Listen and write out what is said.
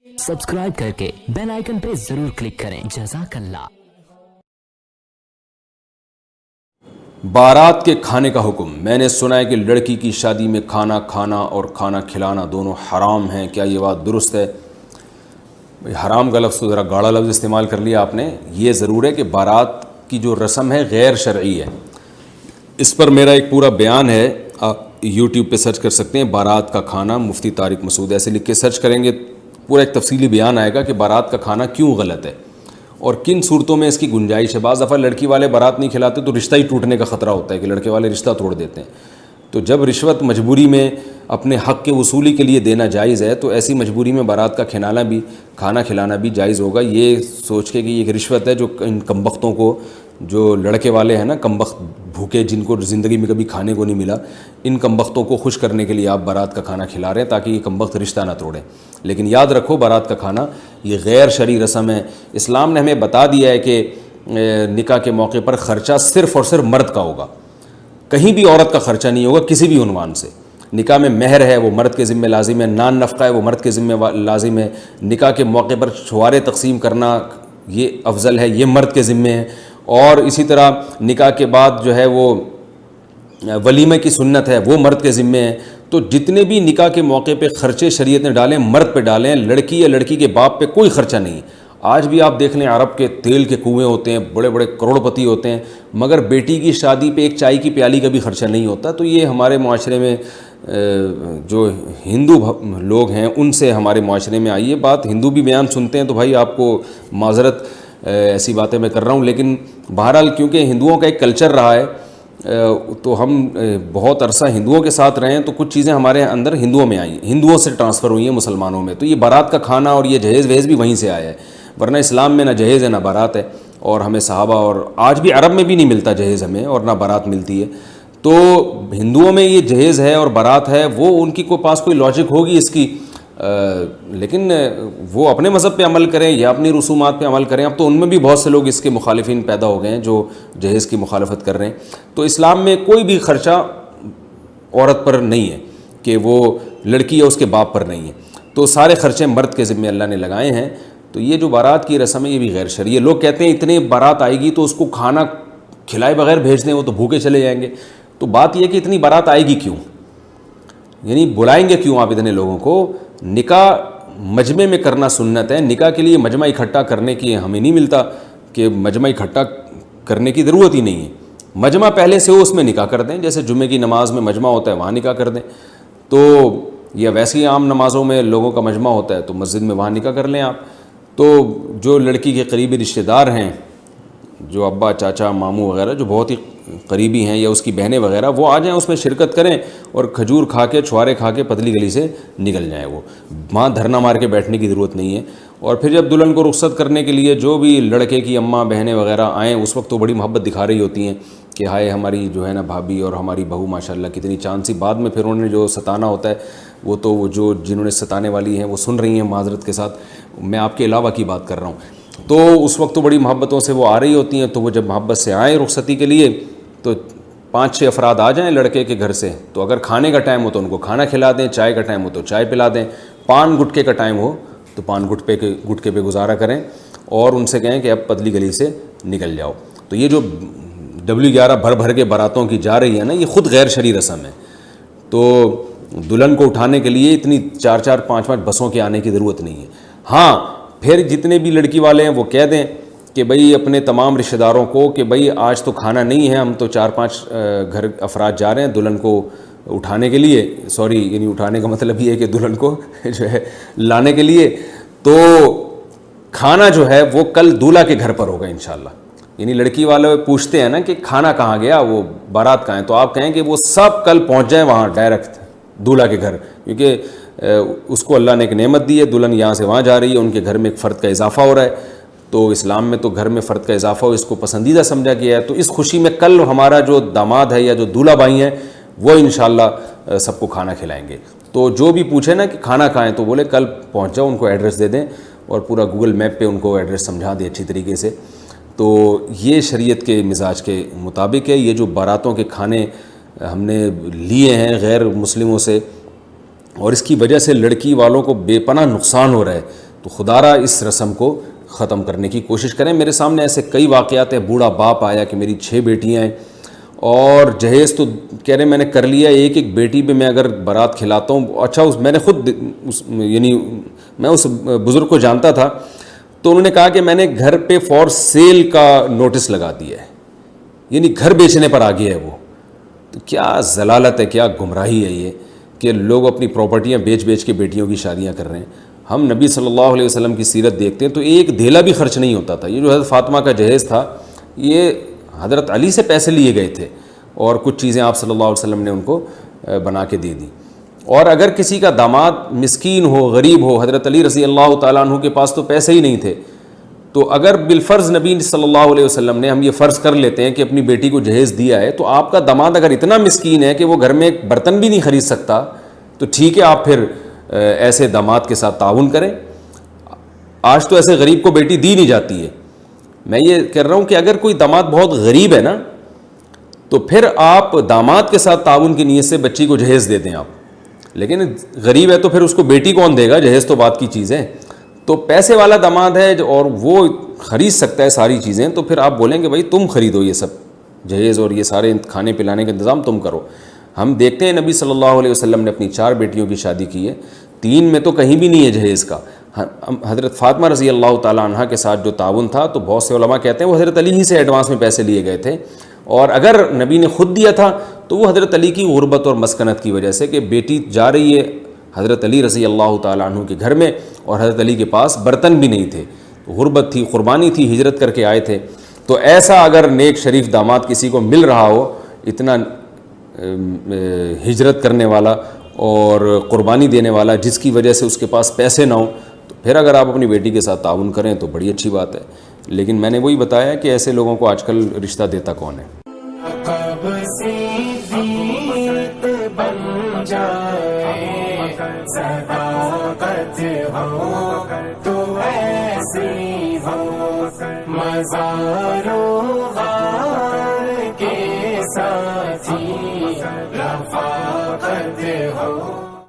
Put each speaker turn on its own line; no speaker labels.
Subscribe करके bell icon पे जरूर क्लिक करें। जज़ाकल्लाह।
बारात के खाने का हुक्म। मैंने सुना है कि लड़की की शादी में खाना खाना और खाना खिलाना दोनों हराम हैं, क्या ये बात दुरुस्त है? हराम का लफ्ज़ तो ज़रा गाढ़ा लफ्ज़ इस्तेमाल कर लिया आपने। ये ज़रूर है कि बारात की जो रस्म है गैर शरई है। इस पर मेरा एक पूरा बयान है, आप यूट्यूब पे सर्च कर सकते हैं, बारात का खाना मुफ्ती तारिक मसूद, ऐसे लिख के सर्च करेंगे पूरा एक तफसीली बयान आएगा कि बारात का खाना क्यों गलत है और किन सूरतों में इसकी गुंजाइश है। बाज़ दफ़ा लड़की वाले बारात नहीं खिलाते तो रिश्ता ही टूटने का ख़तरा होता है कि लड़के वाले रिश्ता तोड़ देते हैं। तो जब रिश्वत मजबूरी में अपने हक़ के वसूली के लिए देना जायज़ है तो ऐसी मजबूरी में बारात का खाना खिलाना भी जायज़ होगा, ये सोच के कि ये एक रिश्वत है जो इन कमबख्तों को, जो लड़के वाले हैं ना कमबख्त भूखे, जिनको ज़िंदगी में कभी खाने को नहीं मिला, इन कमबख्तों को खुश करने के लिए आप बारात का खाना खिला रहे हैं ताकि ये कमबख्त रिश्ता ना तोड़ें। लेकिन याद रखो, बारात का खाना ये गैर शरई रस्म है। इस्लाम ने हमें बता दिया है कि निकाह के मौके पर ख़र्चा सिर्फ़ और सिर्फ मर्द का होगा, कहीं भी औरत का ख़र्चा नहीं होगा किसी भी उन्वान से। निकाह में महर है वो मर्द के ज़िम्मे लाजिम है, नान नफ़क़ा है वो मर्द के ज़िम्मे लाजिम है, निकाह के मौके पर छुआरे तक़सीम करना ये अफजल है, ये मर्द के ज़िम्मे है। और इसी तरह निकाह के बाद जो है वो वलीमे की सुन्नत है वो मर्द के ज़िम्मे है। तो जितने भी निकाह के मौके पे ख़र्चे शरीयत ने डालें मर्द पे डालें, लड़की या लड़की के बाप पे कोई ख़र्चा नहीं। आज भी आप देख लें, अरब के तेल के कुएँ होते हैं, बड़े बड़े करोड़पति होते हैं, मगर बेटी की शादी पे एक चाय की प्याली का भी ख़र्चा नहीं होता। तो ये हमारे माशरे में जो हिंदू लोग हैं उनसे हमारे माशरे में आई है बात। हिंदू भी बयान सुनते हैं तो भाई आपको माजरत, ऐसी बातें मैं कर रहा हूँ। लेकिन बहरहाल क्योंकि हिंदुओं का एक कल्चर रहा है तो हम बहुत अरसा हिंदुओं के साथ रहे हैं तो कुछ चीज़ें हमारे अंदर हिंदुओं में आई, हिंदुओं से ट्रांसफ़र हुई हैं मुसलमानों में। तो ये बारात का खाना और ये जहेज़ वहेज़ भी वहीं से आया है, वरना इस्लाम में ना जहेज़ है ना बारात है। और हमें सहाबा, और आज भी अरब में भी नहीं मिलता जहेज़ हमें, और ना बारात मिलती है। तो हिंदुओं में ये जहेज़ है और बारात है, वो उनकी पास कोई लॉजिक होगी इसकी, लेकिन वो अपने मज़हब पे अमल करें या अपनी रसूमात पे अमल करें। अब तो उनमें भी बहुत से लोग इसके मुखालिफिन पैदा हो गए हैं जो जहेज़ की मुखालफत कर रहे हैं। तो इस्लाम में कोई भी ख़र्चा औरत पर नहीं है कि वो लड़की या उसके बाप पर नहीं है, तो सारे ख़र्चे मर्द के ज़िम्मे अल्लाह ने लगाए हैं। तो ये जो बारात की रस्म है ये भी गैर शरई है। लोग कहते हैं इतने बारात आएगी तो उसको खाना खिलाए बगैर भेज दें, वो तो भूखे चले जाएंगे। तो बात यह कि इतनी बारात आएगी क्यों, यानी बुलाएंगे क्यों आप इतने लोगों को? निकाह मजमे में करना सुन्नत है। निकाह के लिए मजमा इकट्ठा करने की हमें नहीं मिलता कि मजमा इकट्ठा करने की ज़रूरत ही नहीं है। मजमा पहले से हो उसमें निकाह कर दें, जैसे जुम्मे की नमाज में मजमा होता है वहाँ निकाह कर दें। तो या वैसे ही आम नमाज़ों में लोगों का मजमा होता है तो मस्जिद में वहाँ निकाह कर लें आप। तो जो लड़की के करीबी रिश्तेदार हैं, जो अब्बा चाचा मामू वगैरह जो बहुत ही करीबी हैं, या उसकी बहनें वगैरह, वो आ जाएं, उसमें शिरकत करें और खजूर खा के छुआरे खा के पतली गली से निकल जाएं। वो वहाँ धरना मार के बैठने की ज़रूरत नहीं है। और फिर जब दुल्हन को रुखसत करने के लिए जो भी लड़के की अम्मा बहनें वगैरह आएँ, उस वक्त तो बड़ी मोहब्बत दिखा रही होती हैं कि हाय हमारी जो है ना भाभी और हमारी बहू माशाल्लाह कितनी चांद सी। बाद में फिर उन्होंने जो सताना होता है वो तो वो जो जिन्होंने सताने वाली हैं वो सुन रही हैं माजरत के साथ, मैं आपके अलावा की बात कर रहा हूँ। तो उस वक्त तो बड़ी मोहब्बतों से वो आ रही होती हैं। तो वो जब मोहब्बत से आएँ रुखसती के लिए तो 5-6 अफराद आ जाएं लड़के के घर से, तो अगर खाने का टाइम हो तो उनको खाना खिला दें, चाय का टाइम हो तो चाय पिला दें, पान गुटके का टाइम हो तो पान गुटके पे गुजारा करें और उनसे कहें कि अब पतली गली से निकल जाओ। तो ये जो W11 भर भर के बारातों की जा रही है ना, ये ख़ुद गैर शरई रस्म है। तो दुल्हन को उठाने के लिए इतनी 4-4 5-5 बसों के आने की ज़रूरत नहीं है। हाँ, फिर जितने भी लड़की वाले हैं वो कह दें कि भाई अपने तमाम रिश्तेदारों को कि भाई आज तो खाना नहीं है, हम तो 4-5 घर अफराद जा रहे हैं दुल्हन को उठाने के लिए, सॉरी यानी उठाने का मतलब ये है कि दुल्हन को जो है लाने के लिए। तो खाना जो है वो कल दूल्हा के घर पर होगा इंशाल्लाह। यानी लड़की वाले पूछते हैं ना कि खाना कहाँ गया, वो बारात कहाँ है, तो आप कहें कि वो सब कल पहुँच जाए वहाँ डायरेक्ट दूल्हा के घर, क्योंकि उसको अल्लाह ने एक नेमत दी है, दुल्हन यहाँ से वहाँ जा रही है, उनके घर में एक फ़र्द का इजाफा हो रहा है। तो इस्लाम में तो घर में फ़र्द का इजाफा हो इसको पसंदीदा समझा गया है। तो इस खुशी में कल हमारा जो दामाद है या जो दूल्हा भाई हैं वो इंशाल्लाह सबको खाना खिलाएंगे। तो जो भी पूछे ना कि खाना खाएं तो बोले कल पहुंच जाओ, उनको एड्रेस दे दें और पूरा गूगल मैप पे उनको एड्रेस समझा दें अच्छी तरीके से। तो ये शरीयत के मिजाज के मुताबिक है। ये जो बारातों के खाने हमने लिए हैं गैर मुस्लिमों से और इसकी वजह से लड़की वालों को बेपनाह नुकसान हो रहा है। تو خدارہ اس رسم کو ختم کرنے کی کوشش کریں. میرے سامنے ایسے کئی واقعات ہیں. بوڑھا باپ آیا کہ میری 6 بیٹیاں ہیں اور جہیز تو کہہ رہے میں نے کر لیا, ایک بیٹی پہ میں اگر بارات کھلاتا ہوں. اچھا میں نے خود یعنی میں اس بزرگ کو جانتا تھا, تو انہوں نے کہا کہ میں نے گھر پہ فور سیل کا نوٹس لگا دیا ہے, یعنی گھر بیچنے پر آ گیا ہے وہ. تو کیا ضلالت ہے, کیا گمراہی ہے یہ کہ لوگ اپنی پراپرٹیاں بیچ کے بیٹیوں کی شادیاں کر رہے ہیں. ہم نبی صلی اللہ علیہ وسلم کی سیرت دیکھتے ہیں تو ایک دھیلا بھی خرچ نہیں ہوتا تھا. یہ جو حضرت فاطمہ کا جہیز تھا یہ حضرت علی سے پیسے لیے گئے تھے اور کچھ چیزیں آپ صلی اللہ علیہ وسلم نے ان کو بنا کے دے دی. اور اگر کسی کا داماد مسکین ہو, غریب ہو, حضرت علی رضی اللہ تعالیٰ عنہ کے پاس تو پیسے ہی نہیں تھے, تو اگر بالفرض نبی صلی اللہ علیہ وسلم نے, ہم یہ فرض کر لیتے ہیں کہ اپنی بیٹی کو جہیز دیا ہے, تو آپ کا داماد اگر اتنا مسکین ہے کہ وہ گھر میں ایک برتن بھی نہیں خرید سکتا, تو ٹھیک ہے آپ پھر ایسے داماد کے ساتھ تعاون کریں. آج تو ایسے غریب کو بیٹی دی نہیں جاتی ہے. میں یہ کہہ رہا ہوں کہ اگر کوئی داماد بہت غریب ہے نا, تو پھر آپ داماد کے ساتھ تعاون کی نیت سے بچی کو جہیز دے دیں آپ. لیکن غریب ہے تو پھر اس کو بیٹی کون دے گا, جہیز تو بات کی چیز ہے. تو پیسے والا داماد ہے اور وہ خرید سکتا ہے ساری چیزیں, تو پھر آپ بولیں کہ بھائی تم خریدو یہ سب جہیز اور یہ سارے کھانے پلانے کا انتظام تم کرو. ہم دیکھتے ہیں نبی صلی اللہ علیہ وسلم نے اپنی 4 بیٹیوں کی شادی کی ہے, 3 میں تو کہیں بھی نہیں ہے جہیز کا. حضرت فاطمہ رضی اللہ تعالیٰ عنہ کے ساتھ جو تعاون تھا, تو بہت سے علماء کہتے ہیں وہ حضرت علی ہی سے ایڈوانس میں پیسے لیے گئے تھے, اور اگر نبی نے خود دیا تھا تو وہ حضرت علی کی غربت اور مسکنت کی وجہ سے, کہ بیٹی جا رہی ہے حضرت علی رضی اللہ تعالیٰ عنہ کے گھر میں اور حضرت علی کے پاس برتن بھی نہیں تھے, غربت تھی, قربانی تھی, ہجرت کر کے آئے تھے. تو ایسا اگر نیک شریف داماد کسی کو مل رہا ہو, اتنا ہجرت کرنے والا اور قربانی دینے والا, جس کی وجہ سے اس کے پاس پیسے نہ ہوں, تو پھر اگر آپ اپنی بیٹی کے ساتھ تعاون کریں تو بڑی اچھی بات ہے. لیکن میں نے وہی بتایا کہ ایسے لوگوں کو آج کل رشتہ دیتا کون ہے.
کب سے جیت بن جائے صداقت ہو تو ایسی ہو مزاروں